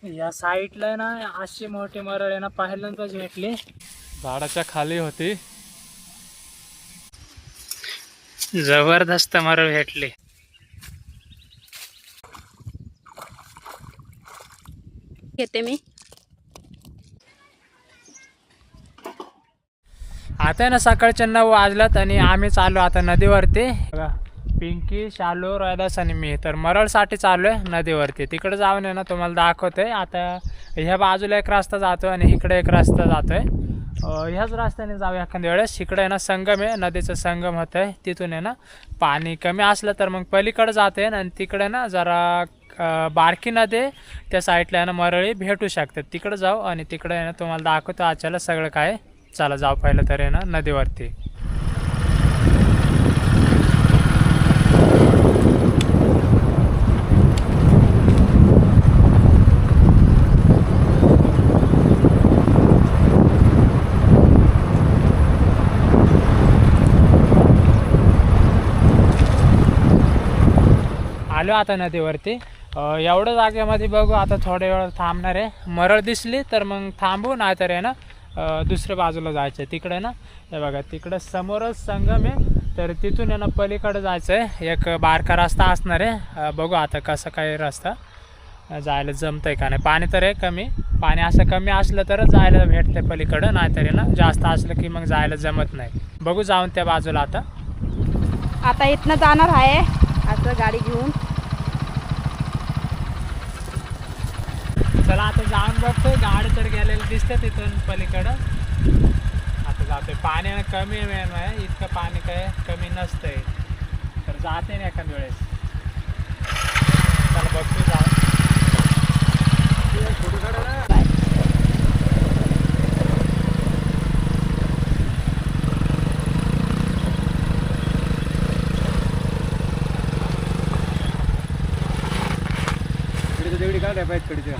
या साईडला ना अशी मोठी मरळ आहे ना, पहिल्यांदाच भेटली. झाडाच्या खाली होती. जबरदस्त मरळ भेटली. घेते मी. आता ना सकाळच्या 9 वाजलात आणि आम्ही चाललो आता नदीवरती. बघा, पिंकी, शालू, रोहिदास आणि मी तर मरळसाठी चाललो आहे नदीवरती. तिकडे जाऊन आहे ना तुम्हाला दाखवतोय. आता ह्या बाजूला एक रस्ता जातो आणि इकडे एक रस्ता जातोय. ह्याच रस्त्याने जाऊ एखाद्या वेळेस. इकडे आहे ना संगम आहे, नदीचं संगम होत आहे. तिथून आहे ना पाणी कमी असलं तर मग पलीकडे जाते आणि तिकडे ना जरा बारकी नदी त्या साईडला आहे ना मरळी भेटू शकतात. तिकडे जाऊ आणि तिकडे आहे ना तुम्हाला दाखवतो आजच्याला सगळं काय. चला जाऊ पहिलं तर आहे ना नदीवरती. आलो आता नदीवरती. एवढं जागेमध्ये बघू आता थोड्या वेळ थांबणार आहे. मरळ दिसली तर मग थांबू, नाही तर आहे ना दुसऱ्या बाजूला जायचं आहे. तिकडे ना हे बघा, तिकडे समोरच संगम आहे. तर तिथून आहे ना पलीकडे जायचं आहे. एक बारका रस्ता असणार आहे. बघू आता कसं काय रस्ता जायला जमतं आहे का नाही. पाणी तर आहे कमी. पाणी असं कमी असलं तरच जायला भेटते पलीकडं, नाही तर आहे ना जास्त असलं की मग जायला जमत नाही. बघू जाऊन त्या बाजूला आता. आता इथनं जाणार आहे असं गाडी घेऊन. चला आता जाऊन बघतोय. गाडी तर गेलेली दिसते तिथून पलीकडं. आता जातोय. पाणी कमी आहे, इतकं पाणी काय कमी नसतंय. तर जाते ना एखाद्या वेळेस. चला बघतोय जाऊन. तेवढी काय रे पाहिजे कडीच्या.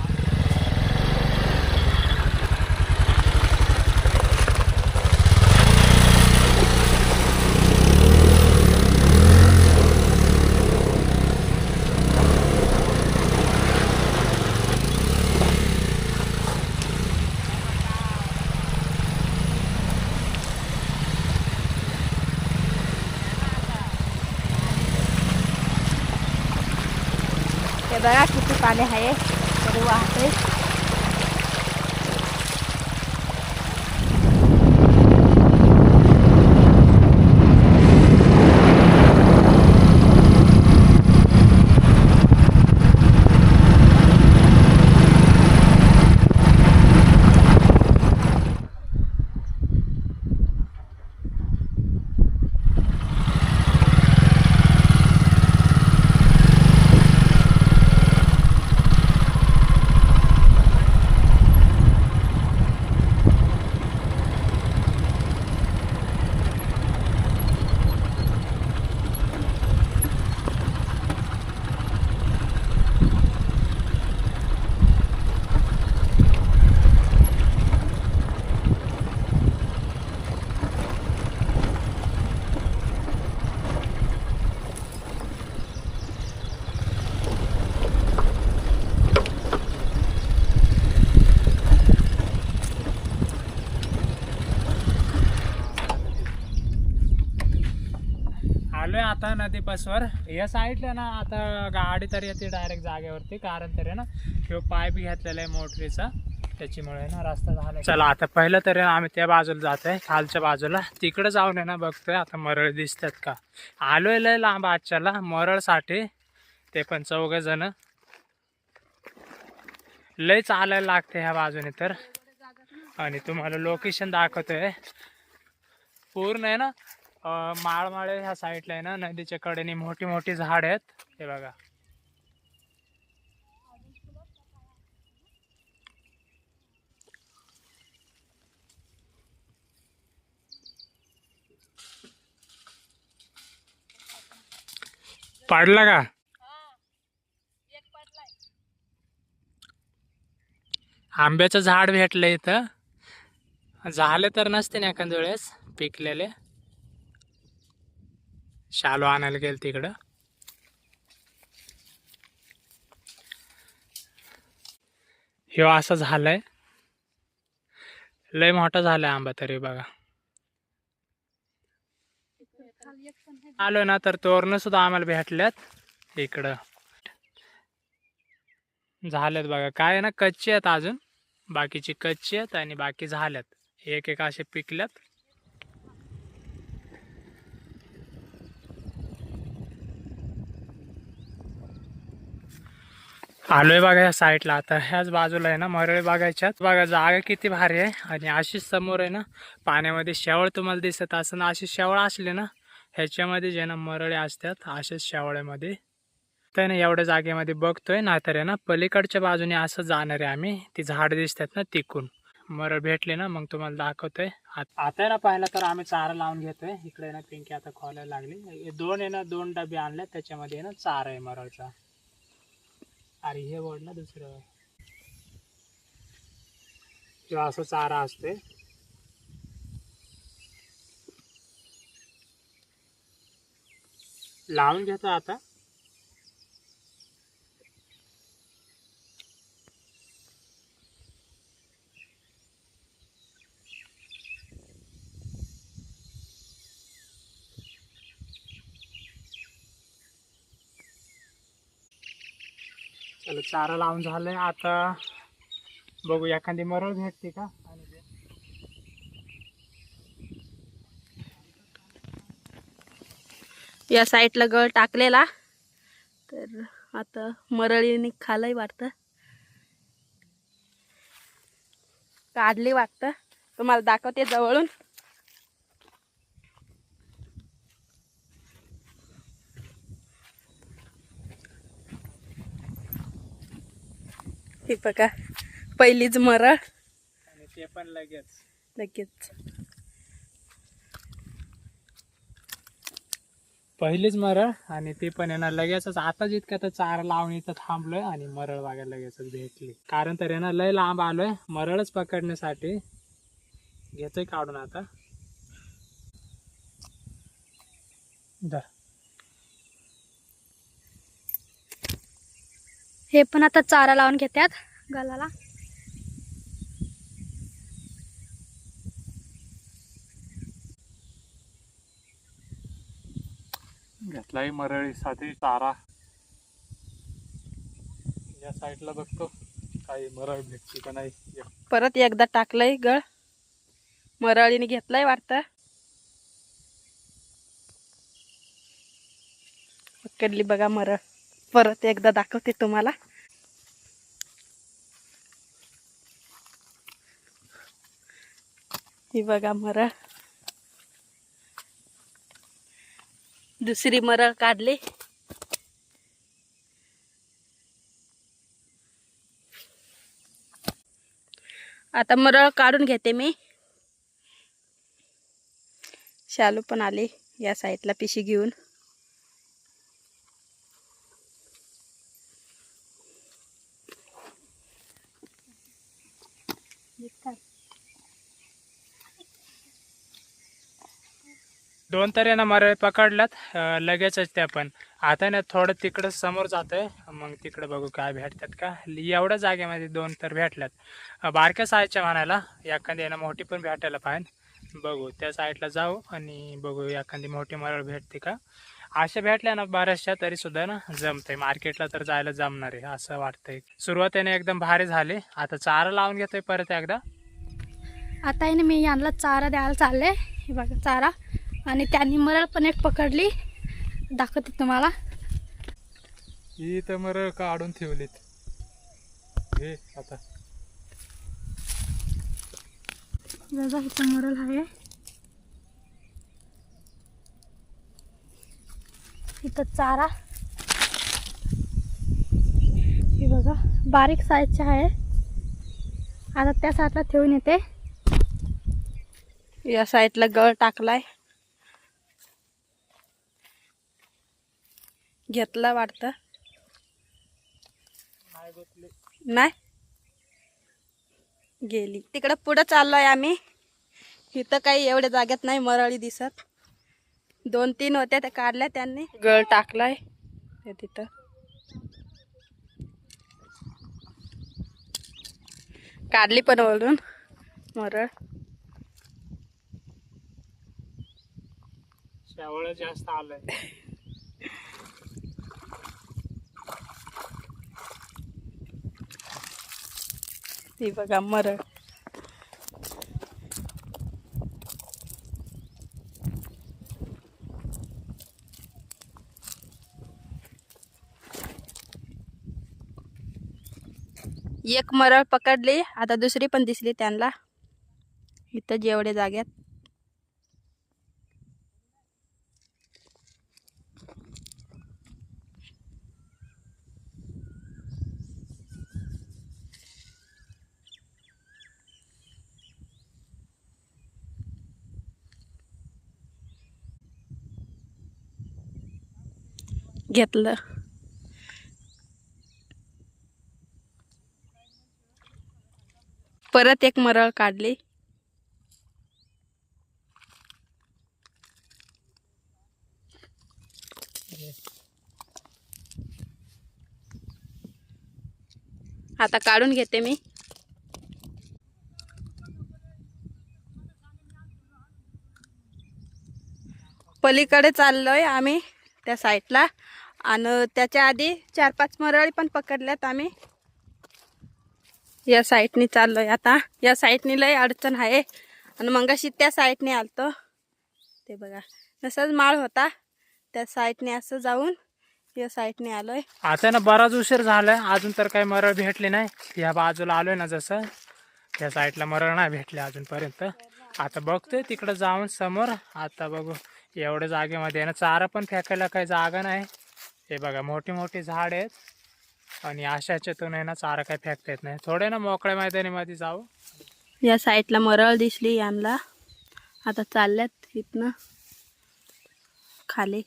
हे बघा किती पाणी आहे तरी वाहते. आलोय आता नदीपासवर. या साईडला ना आता गाडी तर येते डायरेक्ट जागेवरती, कारण तर आहे ना किंवा पाईप घेतलेला आहे मोटरीचा, त्याच्यामुळे ना रस्ता झाला. चला आता पहिलं तर आम्ही त्या बाजूला जातोय, खालच्या बाजूला. तिकडे जाऊन आहे ना बघतोय आता मरळ दिसतात का. आलोय लय लांब आजच्याला मरळसाठी, ते पण 4 जण. लय चालायला लागते ह्या बाजूने तर. आणि तुम्हाला लोकेशन दाखवतोय. पूर्ण आहे ना माळमाळे ह्या साईडला आहे ना नदीच्या कडेने मोठी मोठी झाड आहेत. हे बघा. पडला का? आंब्याचं झाड भेटलं इथं. झाले तर नसते ना एखाद्या वेळेस पिकलेले. शालू आणायला गेल तिकडं. ह्यो असं झालंय, लय मोठा झालाय आंबा तरी बघा. आलो ना तर तोरणं सुद्धा आम्हाला भेटल्यात इकडं. झाल्यात बघा, काय आहे ना कच्चे आहेत अजून, बाकीची कच्ची आहेत आणि बाकी झाल्यात, एक एक असे पिकल्यात. आलोय बघा या साईडला. आता ह्याच बाजूला आहे ना मरळे बघायच्यात. बघा जागा किती भारी आहे. आणि अशीच समोर आहे ना पाण्यामध्ये शेवळ तुम्हाला दिसत असं ना, अशी शेवळ असले ना ह्याच्यामध्ये जे ना मरळे असतात अशाच शेवळ्यामध्ये. तर ना एवढ्या जागेमध्ये बघतोय, नाहीतर आहे ना पलीकडच्या बाजूने असं जाणार आहे आम्ही. ती झाड दिसतात ना तिकून मरळ भेटले ना मग तुम्हाला दाखवतोय. आता ना पाहिलं तर आम्ही चारा लावून घेतोय. इकडे ना पिंकी आता खोलायला लागली. दोन आहे ना 2 डबे आणले, त्याच्यामध्ये आहे ना चारा आहे मरळचा. अरे हे वड ना दुसरं किंवा असं चारा असते. लावून घेतो आता. चला चारा लावून झालंय. आता बघू एखादी मरळ भेटते का. या साईडला गळ टाकलेला, तर आता मरळीने खालंय वाटतं, काढली वाटतं. तुम्हाला दाखवते जवळून. हे बघा पहिलीच मरळ, आणि ते पण लगेच पहिलीच मरळ. आणि ते पण येणार लगेचच. आता जितक्या तर चारा लावून इथं थांबलोय आणि मरळ बघायला लगेचच भेटली. कारण तर येणार लय लांब आलोय मरळच पकडण्यासाठी. घेतोय काढून आता. धर. हे पण आता चारा लावून घेतात गलाला. घेतलाय मरळीसाठी चारा. या साईडला बघतो काही मरळ भेटते का नाही. परत एकदा टाकलंय गळ, मरळीने घेतलाय वाटतं. पकडली बघा मरळ. परत एकदा दाखवते तुम्हाला. ही बघा मरळ, दुसरी मरळ काढली. आता मरळ काढून घेते मी. शालू पण आली या साईडला पिशी घेऊन. दोन तरी ना मरळ पकडल्यात लगेचच. त्या पण आता ना थोडं तिकडं समोर जातोय, मग तिकडे बघू काय भेटतात का. एवढ्या जागेमध्ये 2 तर भेटल्यात. बारक्या साईजच्या म्हणायला. एखादी ना मोठी पण भेटायला पाहिजे. बघू त्या साईडला जाऊ आणि बघू एखादी मोठी मरळ भेटते का. अशा भेटल्या ना बऱ्याचशा तरी सुद्धा ना जमतंय. मार्केटला तर जायला जमणार आहे असं वाटतंय. सुरुवातीने एकदम भारी झाली. आता चारा लावून घेतोय परत एकदा. आता आहे ना मी यांना चारा द्यायला चालले. हे बघा चारा. आणि त्यांनी मरळ पण एक पकडली, दाखवते तुम्हाला. ही तर मरळ काढून ठेवलीत. हे आता बघा इथं मरळ आहे. इथं चारा. हे बघा बारीक साईजचे आहे. आता त्या साईडला ठेवून येते. या साईडला गळ टाकलाय, घेतला वाटतं. नाही गेली तिकडं. पुढं चाललोय आम्ही. इथं काही एवढ्या जागेत नाही मरळी दिसत. 2-3 होत्या त्या काढल्या त्यांनी. गळ टाकलाय तिथं. काढली पण वरून मरळ. शेवळ जास्त आलंय. ही बघा मरळ. एक मरळ पकडली, आता दुसरी पण दिसली त्यांना इथं जेवढे जाग्यात. घेतलं. परत एक मरळ काढली. आता काढून घेते मी. पलीकडे चाललोय आम्ही त्या साईडला, आणि त्याच्या आधी 4-5 मरळी पण पकडल्यात आम्ही. या साईडनी चाललोय आता. या साईडनी लय अडचण आहे, आणि मगाशी त्या साईडने आलतो. ते बघा तसाच माळ होता, त्या साईडने असं जाऊन या साईडने आलोय. आता ना बराच उशीर झालाय, अजून तर काही मरळ भेटली नाही. या बाजूला आलोय ना, जसं त्या साईडला मरळ नाही भेटले अजूनपर्यंत. आता बघतोय तिकडे जाऊन समोर. आता बघू एवढ्या जागेमध्ये ना चारा पण फेकायला काही जागा नाही. हे बघा मोठी मोठी झाड आहेत, आणि आशाच्यातून आहे ना चारा काही फेकता येत नाही. थोडे ना मोकळ्या मैदानीमध्ये जाऊ. या साईडला मरळ दिसली यांना. आता चालल्यात इथनं खाली.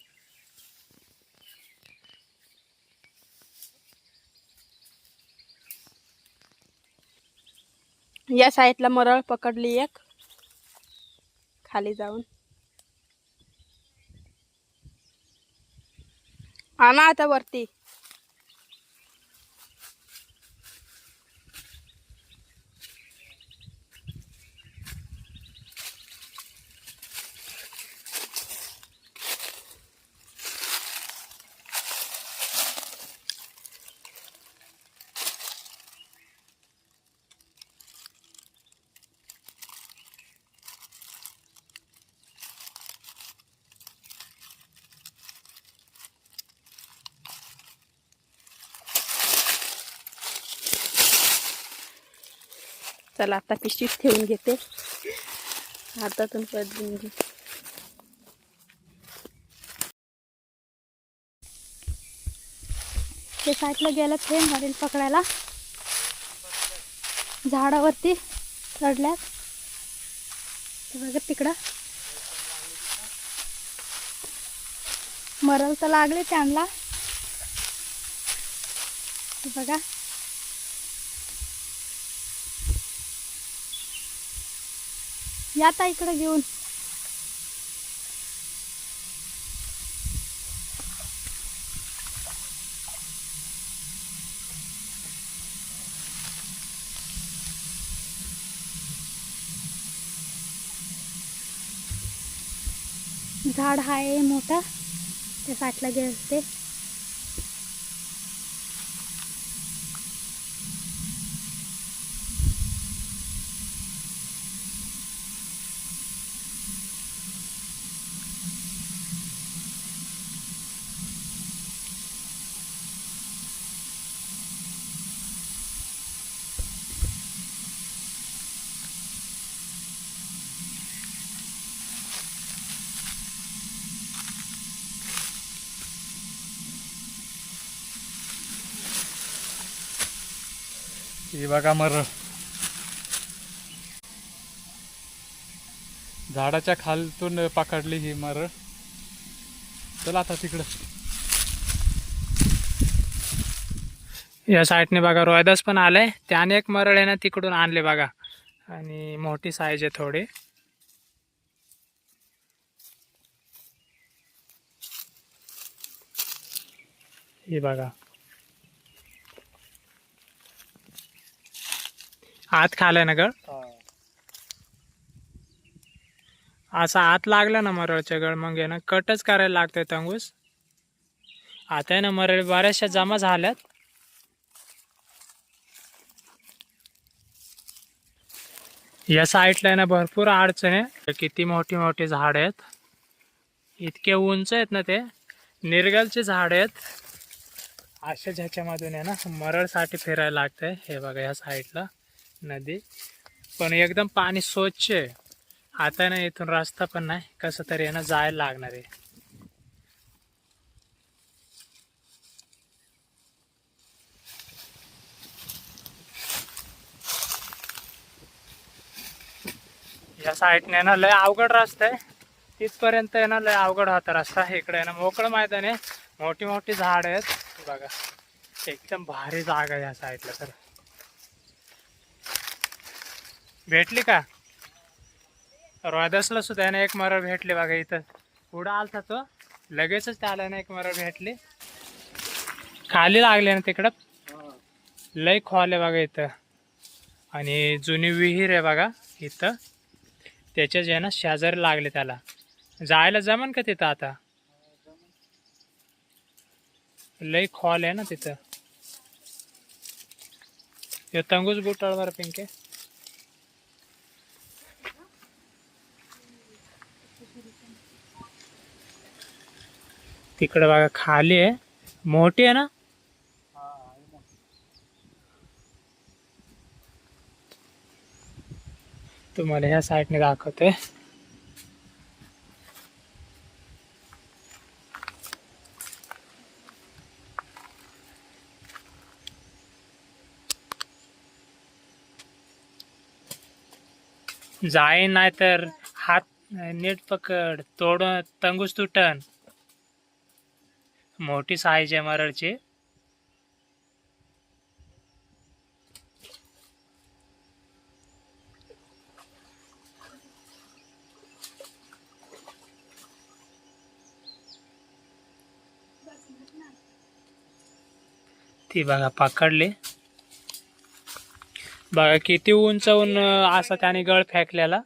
या साईडला मरळ पकडली एक खाली जाऊन. आणा आता वरती. चला आता पिशवीत ठेवून घेते, हातातून पडून घे. ते साईडला गेलं ट्रेन गाडी पकडायला, झाडावरती चढल्यात. बघा तिकडं मरल तर लागले त्यांना. बघा या आता इकडे घेऊन. झाड आहे मोठा, त्या साईडला गेलते. ही बघा मरळ झाडाच्या खालतून पकडली ही मरळ. चला आता तिकडं. या साईडने बघा रोयदास पण आलाय. त्याने एक मरळ आहे ना तिकडून आणले बघा, आणि मोठी साईज आहे थोडी. ही बघा आत खालाय ना गळ. असा आत लागला ना मरळच्या गळ मग आहे ना कटच करायला लागतोय तंगूस. आता आहे ना मरळ बऱ्याचशा जमा झाल्यात. या साईडला आहे ना भरपूर अडचण आहे. किती मोठी मोठी झाड आहेत, इतके उंच आहेत ना ते. निर्गलचे झाड आहेत. अशा ह्याच्यामधून आहे ना मरळसाठी फिरायला लागतंय. हे बघा या साईडला नदी, पण एकदम पाणी स्वच्छ आहे. आता ना इथून रस्ता पण नाही, कसं तरी आहे ना जायला लागणार आहे. या साईडने ना लय अवघड रस्ता आहे. तिथपर्यंत आहे ना लय अवघड होता रस्ता. इकडे आहे ना मोकळं मैदान आहे, मोठी मोठी झाड आहेत. बघा एकदम भारी जागा आहे या साईडला. तर भेटली का? रोयदासला सुद्धा आहे ना एक मरळ भेटली बघा. इथं पुढं आलता तो, लगेचच त्याला ना एक मरळ भेटली. खाली लागले ना तिकडं, लय खोल आहे बघा इथं. आणि जुनी विहीर आहे बघा इथं, त्याच्या जे ना शेजारी लागले. त्याला जायला जमन का तिथं? आता लय खोल आहे ना तिथं. हे तंगूस बुटाळवर पिंके. तिकडे बघा खाली आहे, मोठी आहे ना. तुम्हाला ह्या साईडने दाखवते. जाईन नाही तर हात नीट पकड, तोड तंगूस तुटन. मोठी साईज आहे मरळची. ती बघा पकडली. बघा किती उंचवून असा त्याने गळ फेकलेला.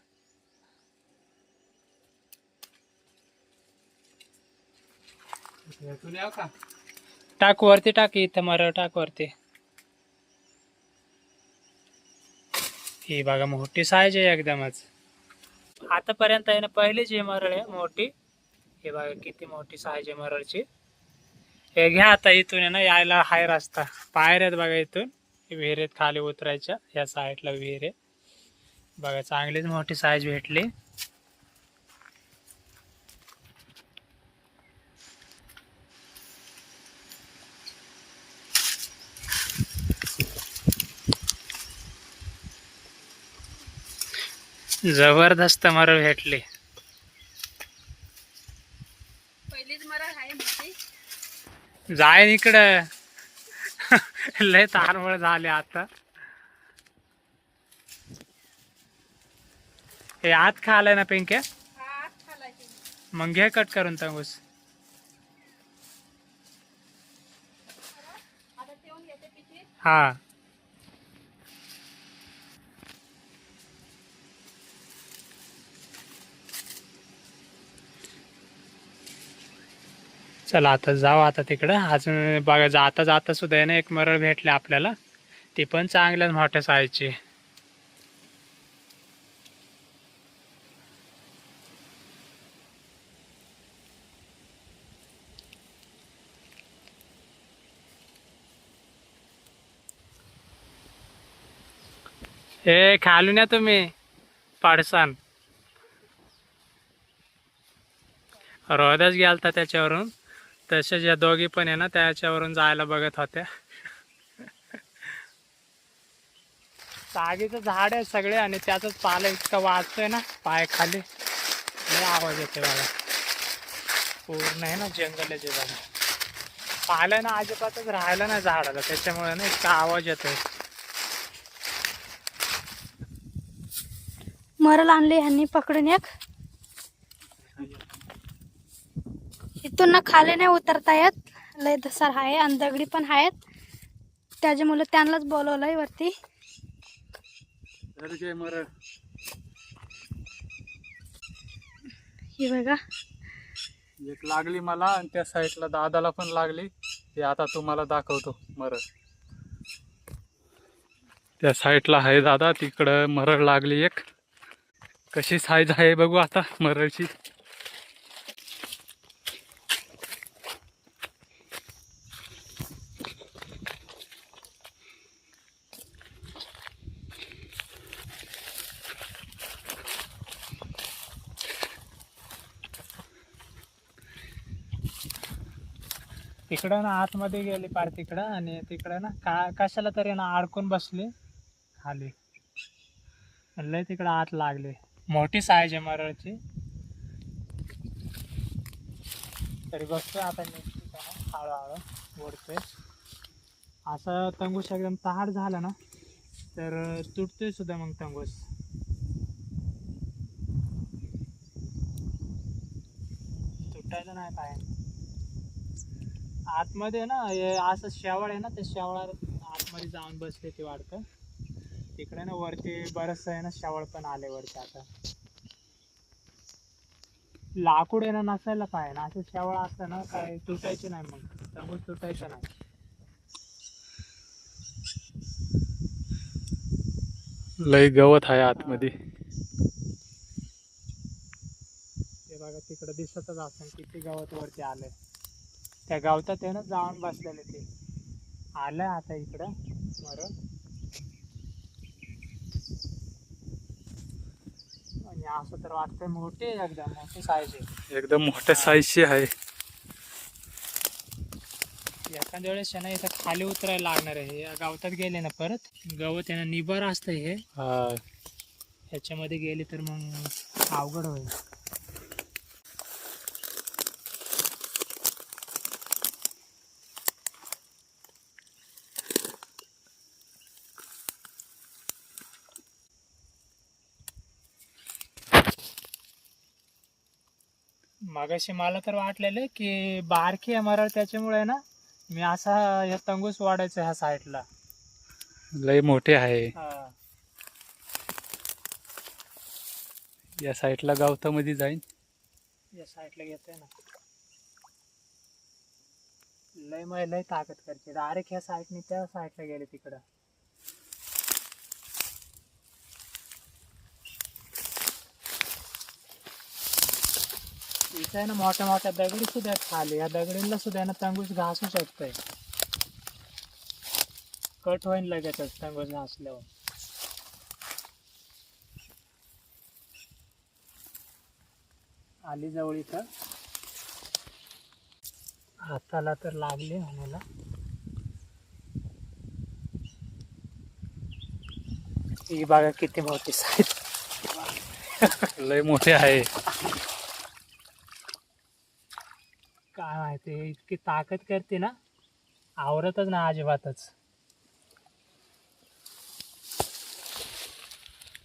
टाक वरती, टाक इथं मरळ टाक वरती. ही बघा मोठी साईज आहे एकदमच. आतापर्यंत आहे ना पहिलीच ही मरळ आहे मोठी. हे बघा किती मोठी साईज आहे मरळची. हे घ्या आता इथून आहे ना यायला हाय रस्ता. पायऱ्या आहेत बघा इथून विहिरीत खाली उतरायच्या. या साईडला विहीर आहे बघा. चांगलीच मोठी साईज भेटली. जबरदस्त मरळ भेटली. पहिलीच मरळ आहे मोठी. जाय इकडं. लय तारमळ झाले आता. हे आत खालाय ना पिंक्या. मग घे कट करून तंगूस. हा चला आता जाऊ आता तिकडं. अजून बघा जाता जाता सुद्धा आहे ना एक मरळ भेटले आपल्याला. ती पण चांगल्याच मोठ्या साईजची. हे खालून या तुम्ही पाडसान. रोदाच गेलता त्याच्यावरून. तसेच या दोघी पण आहे ना त्याच्यावरून जायला बघत होत्या. सागीचं झाड आहे सगळे आणि त्याचाच पाला इतका वाजतोय ना पाय खाली. लय आवाज येतोय बघा. पूर्ण आहे ना जंगलाचे बघा. पाला ना अजिबातच राहायला नाही झाडाला, त्याच्यामुळे ना इतका आवाज येतोय. मरल आणली ह्यांनी पकडून एक. इथून ना खाली नाही उतरता येत, लय धसार आहे आणि दगडी पण आहेत. त्याच्यामुळे त्यांनाच बोलवलंय वरती. तर जे मरळ हे बघा एक लागली मला आणि त्या साईडला दादाला पण लागली. ते आता तुम्हाला दाखवतो मरळ. त्या साईडला आहे दादा, तिकडं मरळ लागली एक. कशी साईज आहे बघू आता मरळची. तिकडं ना आतमध्ये गेली पार तिकडं, आणि तिकडं ना कशाला तरी ना अडकून बसली खाली. लय तिकडं आत लागले. मोठी साईज आहे मरळची. तरी बघतोय आता निश्चित हळूहळू ओढतोय. असं तंगूस एकदम तहाट झाला ना तर तुटतोय सुद्धा मग तंगूस. तुटायचं नाही काय. आतमध्ये ना हे असं शेवाळ आहे ना, ते शेवाळा आतमध्ये जाऊन बसले ते वाढतं. तिकडे ना वरती बरंच आहे ना शेवाळ पण आले वरती. आता लाकूड आहे ना नसायला पाहिजे ना, असं शेवाळ असतं ना काय तुटायचे नाही, मग तंबूस तुटायचं नाही. लय गवत आहे आतमध्ये. ते बघा तिकडं दिसतच असेल किती गवत वरती आलंय. त्या गवतात आहे ना जाऊन बसलेले ते. आलंय आता इकडं मरळ. आणि असं तर वाटतंय मोठी आहे, एकदम मोठी साईज आहे. एकदम मोठ्या साईजची आहे. एखाद्या वेळेस आहे ना इथं खाली उतरायला लागणार आहे. या गवतात गेले ना परत गवत आहे ना निबर असतं हे. हा, ह्याच्यामध्ये गेले तर मग अवघड होईल. मगाशी मला तर वाटलेलं की बारकी आहे मरळ, त्याच्यामुळे ना मी असा ह्या तंगूस वाढायचं ह्या साईडला. लय मोठे आहे. हा. या साईडला गवतामध्ये जाईन. या साईडला घेतोय ना. लय ताकद करते डायरेक्ट ह्या साईडने त्या साईडला गेले तिकडं. इथं आहे ना मोठ्या मोठ्या दगडी सुद्धा आहेत खाली. या दगडीला सुद्धा ना तंगूस घासू शकतोय. कट होईन लगेचच तंगूस घासल्यावर. आली जवळ इथं. हाताला तर लागले म्हणाला. ही बघा किती मोठी साईज. लय मोठे आहे. काय माहिती इतकी ताकद करते ना, आवरतच ना अजिबातच.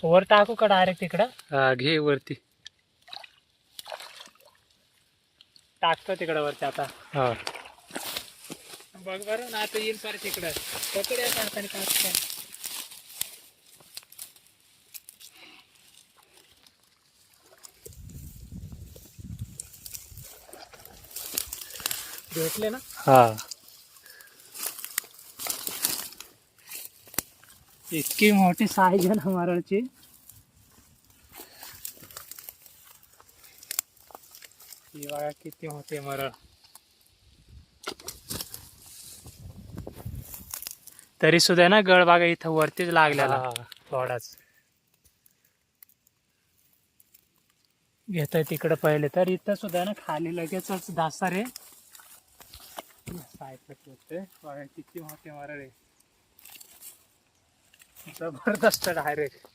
वर टाकू का डायरेक्ट तिकडं? हा, घे वरती. टाकतो तिकडं वरती आता. हा, बघ बरं ना आता येईल परत तिकडं. पकड याच्या हाताने टाकतो. भेटले ना. हा. इतकी मोठी साईज आहे ना मरळची. ही बघा किती मोठी मरळ. तरी सुद्धा ना गळ बागा इथं वरतीच लागलेला थोडाच. घेतोय तिकडं पहिले तर इथं सुद्धा ना खाली लगेचच दासा रे. साईडला घेतोय बघा किती मोठे मरळ आहे. जबरदस्त डायरेक्ट.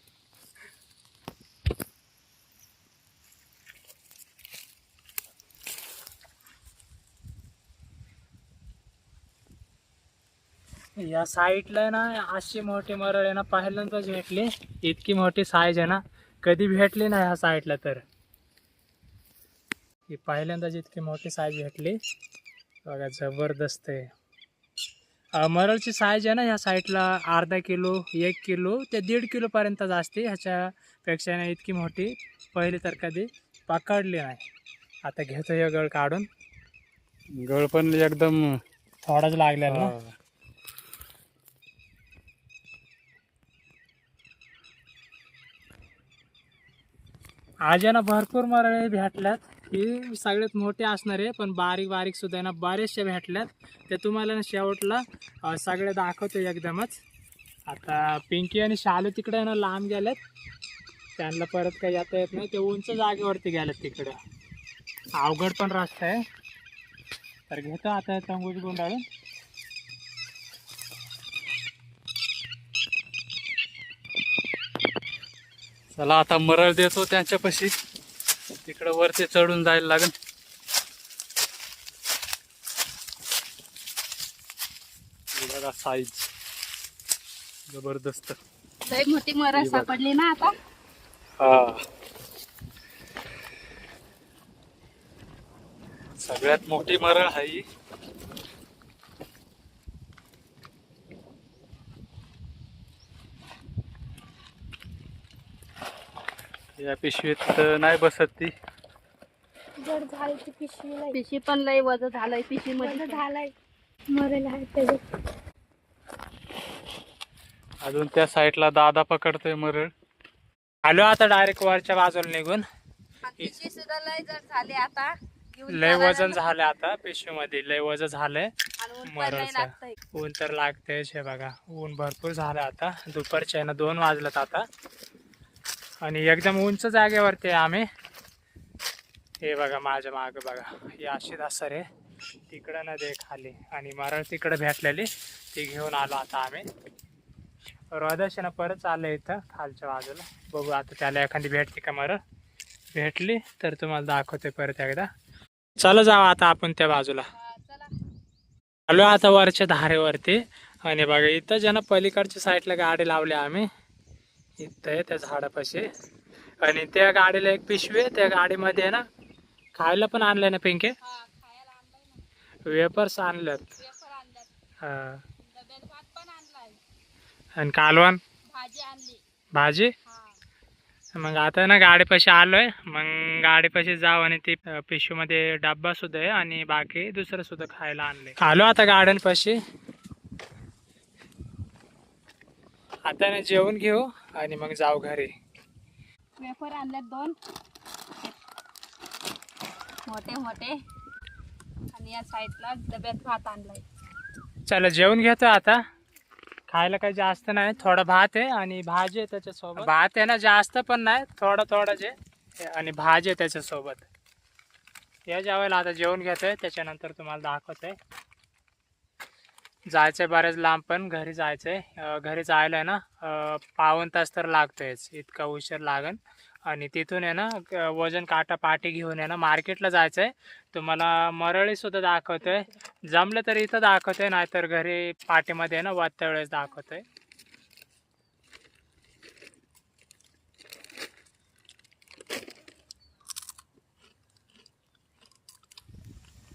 या साईडला ना अशी मोठी मरळ आहे ना पहिल्यांदाच भेटली. इतकी मोठी साईज आहे ना कधी भेटली नाही ह्या साईडला. तर ही पहिल्यांदाच इतकी मोठी साईज भेटली बघा. जबरदस्त आहे. मरळची साईज आहे ना ह्या साईडला अर्धा किलो 1 किलो ते 1.5 किलोपर्यंत असते. ह्याच्यापेक्षा नाही इतकी मोठी पहिली तर कधी पकडली नाही. आता घेतो हे गळ काढून. गळ पण एकदम थोडाच लागलेला ना. हा. आज आहे ना भरपूर मरळे भेटल्यात. ही सगळ्यात मोठी असणार आहे, पण बारीक बारीक सुद्धा आहे ना बरेचसे भेटल्यात. ते तुम्हाला ना शेवटला सगळे दाखवतो एकदमच. आता पिंकी आणि शालू तिकडे आहे ना लांब गेलेत. त्यांना परत काही येता येत नाही, ते उंच जागेवरती गेलेत तिकडे. अवघड पण रस्ता आहे. तर घेतो आता तंगूच गुंडाळून. चला आता मरळ देतो त्यांच्यापाशी. तिकडं वरती चढून जायला लागेल. बघा साईज जबरदस्त. लय मोठी मरळ सापडली ना आता. हा, सगळ्यात मोठी मरळ आहे ही. या पिशवीत नाही बसत ती. जड झाली ती पिशवी पिशवी पण लय वजन झालंय पिशवी मध्ये. झालाय मरेल आहे त्याच्यात. अजून त्या साईडला दादा पकडतोय मरळ. आलो आता डायरेक्ट वरच्या बाजूला निघून. पिशवी सुद्धा लय जड झाली आता. घेऊन लय चालायला वजन नको. झालंय आता पिशवीमध्ये. लय वजन झालंय आणि ऊन पण लय मरळचं. लागतंय. ऊन तर लागतेच हे बघा. ऊन भरपूर झालं आता. दुपारच्या आहे ना 2 वाजलेत आता. आणि एकदम उंच जागेवरती आहे आम्ही. हे बघा माझ्या मागं बघा. ही अशी दासर आहे. तिकडं नदी आहे खाली. आणि मरळ तिकडं भेटलेली ती घेऊन आलो आता आम्ही. रोदाशानं परत चाललंय इथं खालच्या बाजूला. बघू आता त्याला एखादी भेटते का मरळ. भेटली तर तुम्हाला दाखवते परत एकदा. चला जाऊ आता आपण त्या बाजूला. चला. आलो आता वरच्या धारेवरती. आणि बघा इथं ज्यांना पलीकडच्या साईडला गाडी लावली आम्ही. इथं आहे त्या झाडापाशी. आणि त्या गाडीला एक पिशवी आहे. त्या गाडीमध्ये आहे ना खायला पण आणलंय ना पिंके. हा, खायला आणलंय ना. वेपर्स आणल्यात. वेफर आणल्यात. हा. डब्यात भात पण आणलाय. आणि कालवण भाजी आणली. भाजी. हा. मग आता ना गाडीपाशी आलोय. मग गाडीपाशी जाऊ आणि ती पिशवीमध्ये डब्बा सुद्धा आहे आणि बाकी दुसरं सुद्धा खायला आणले. आलो आता गार्डनपाशी. आता ना जेवण घेऊ आणि मग जाऊ घरी. वेफर आणल्यात 2 मोठे मोठे. आणि या साईडला डब्यात भात आणलाय. चला जेवण घेतो आता. खायला काही जास्त नाही. थोडा भात आहे आणि भाजी आहे त्याच्यासोबत. भात आहे ना जास्त पण नाही, थोडं थोडं जे. आणि भाजी आहे त्याच्यासोबत. या जेवायला आता जेवण घेतोय. त्याच्यानंतर तुम्हाला दाखवतोय. जायचंय बरेच लांब, पण घरी जायचंय. घरी जायला आहे ना 1.5 तास तर लागतोयच. इतका उशीर लागन. आणि तिथून आहे ना वजन काटा पाटी घेऊन आहे ना मार्केटला जायचंय. तुम्हाला मरळी सुद्धा दाखवतोय. जमलं तर इथं दाखवतोय, नाहीतर घरी पाटीमध्ये आहे ना वाटत्या वेळेस दाखवतोय.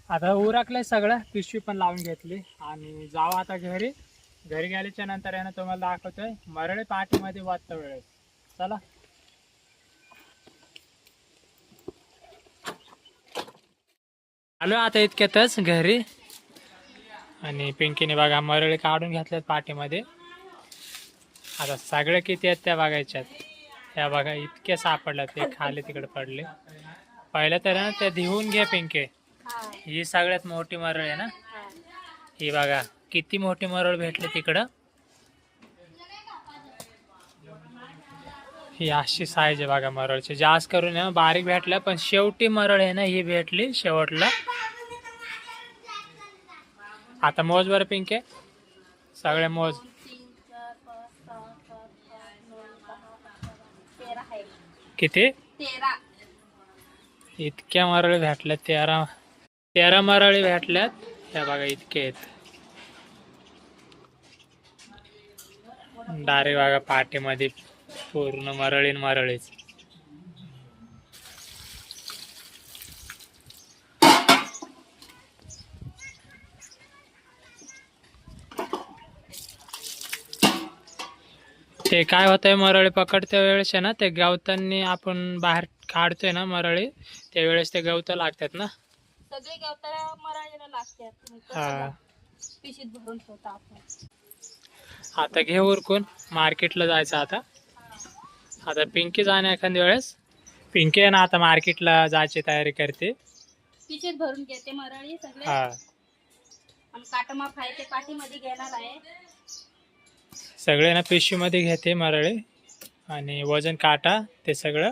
आता उरकलंय सगळं. पिशवी पण लावून घेतली आणि जाऊ आता घरी. घरी गेल्याच्या नंतर आहे ना तुम्हाला दाखवतोय मरळी पाटीमध्ये वाटत्या वेळेस. चला. आलो आता इतक्यातच घरी. आणि पिंकीने बघा मरळी काढून घेतल्यात पाटीमध्ये. आता सगळे किती आहेत त्या बघायच्यात. त्या बघा इतके सापडल्यात. ते खाली तिकडे पडले. पहिलं तर ना ते धुवून घे पिंके. ही सगळ्यात मोठी मरळ आहे ना. ही बघा किती मोठी मरळ भेटली तिकडं. ही अशी साईज आहे बघा मरळची. जास्त करून आहे बारीक भेटल्या, पण शेवटी मरळ आहे ना ही भेटली शेवटला. आता मोज बरं पिंके. सगळे मोज. 3, 4, 5, 6, 7, 8, 9, 10, 11, 13 आहे. किती? 13. इतक्या मरळी भेटल्यात. 13 मरळी भेटल्यात. ह्या बघा इतके आहेत. डायरेक्ट बघा पाटीमध्ये पूर्ण मरळीन मरळीच. ते काय होतंय मरळी पकडते वेळेस आहे ना ते गवतांनी आपण बाहेर काढतोय ना मरळी त्यावेळेस ते गवत लागतात ना. सगळे गवताला मरायला लागतात मग कसं हा पिशीत भरून ठेवतो आपण. आता घे उरकून मार्केटला जायचं आता पिंकी जाणे एखाद्या वेळेस. पिंकी आहे ना आता मार्केटला जायची तयारी करते. पिशीत भरून घेते मराळी सगळे हा आणि काटमाप आहे ते पाठीमध्ये घेणार आहे. सगळे ना पिशवीमध्ये घेते मरळी आणि वजन काटा ते सगळं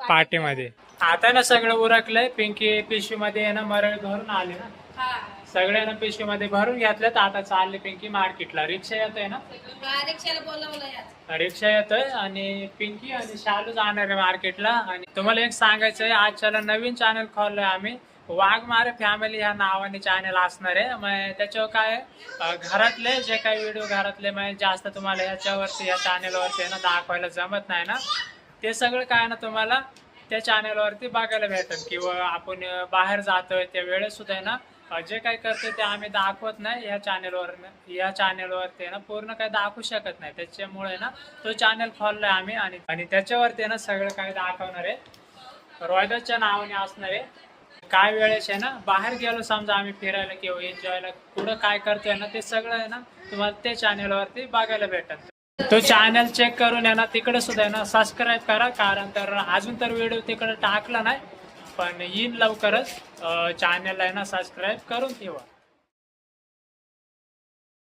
पाटीमध्ये. आता ना सगळं उरकलंय. पिंकी पिशवीमध्ये आहे ना मरळी भरून आली ना. हा सगळे ना पिशवीमध्ये भरून घेतलेत. आता चालले पिंकी मार्केटला. रिक्षा येतोय ना रिक्षाला बोलवलं यार. रिक्षा येतोय आणि पिंकी आणि शालू जाणार आहे मार्केटला. आणि तुम्हाला एक सांगायचंय आज चला नवीन चॅनल खोललोय आम्ही वाघमारे फॅमिली ह्या नावाने चॅनल असणार आहे. मग त्याच्यावर काय घरातले जे काही व्हिडिओ घरातले म्हणजे जास्त तुम्हाला ह्याच्यावरती या चॅनलवरती ना दाखवायला जमत नाही ना ते सगळं काय ना तुम्हाला त्या चॅनलवरती बघायला भेटेल. किंवा आपण बाहेर जातोय त्या वेळेस सुद्धा आहे ना जे काही करतोय ते आम्ही दाखवत नाही या चॅनलवरती ना पूर्ण काही दाखवू शकत नाही. त्याच्यामुळे ना तो चॅनल खोललाय आम्ही आणि त्याच्यावरती ना सगळं काही दाखवणार आहे. रोहिदासच्या नावाने असणार आहे. काय वेळेस आहे ना बाहेर गेलो समजा आम्ही फिरायला किंवा एन्जॉयला कुठं काय करतोय ना ते सगळं आहे ना तुम्हाला त्या चॅनलवरती बघायला भेटेल. तो चॅनल चेक करून आहे ना तिकडे सुद्धा आहे ना सबस्क्राईब करा. कारण तर अजून तर व्हिडिओ तिकडे टाकला नाही पण येईन लवकरच. चॅनलला आहे ना सबस्क्राईब करून ठेवा.